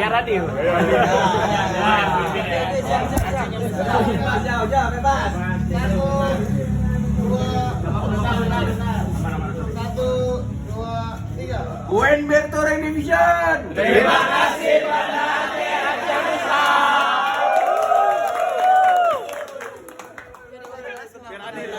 Kayak radio. Jauh, bebas. 1, 2, 3. Win Bertoreng Division. Terima kasih pada hati yang besar. Biar adil.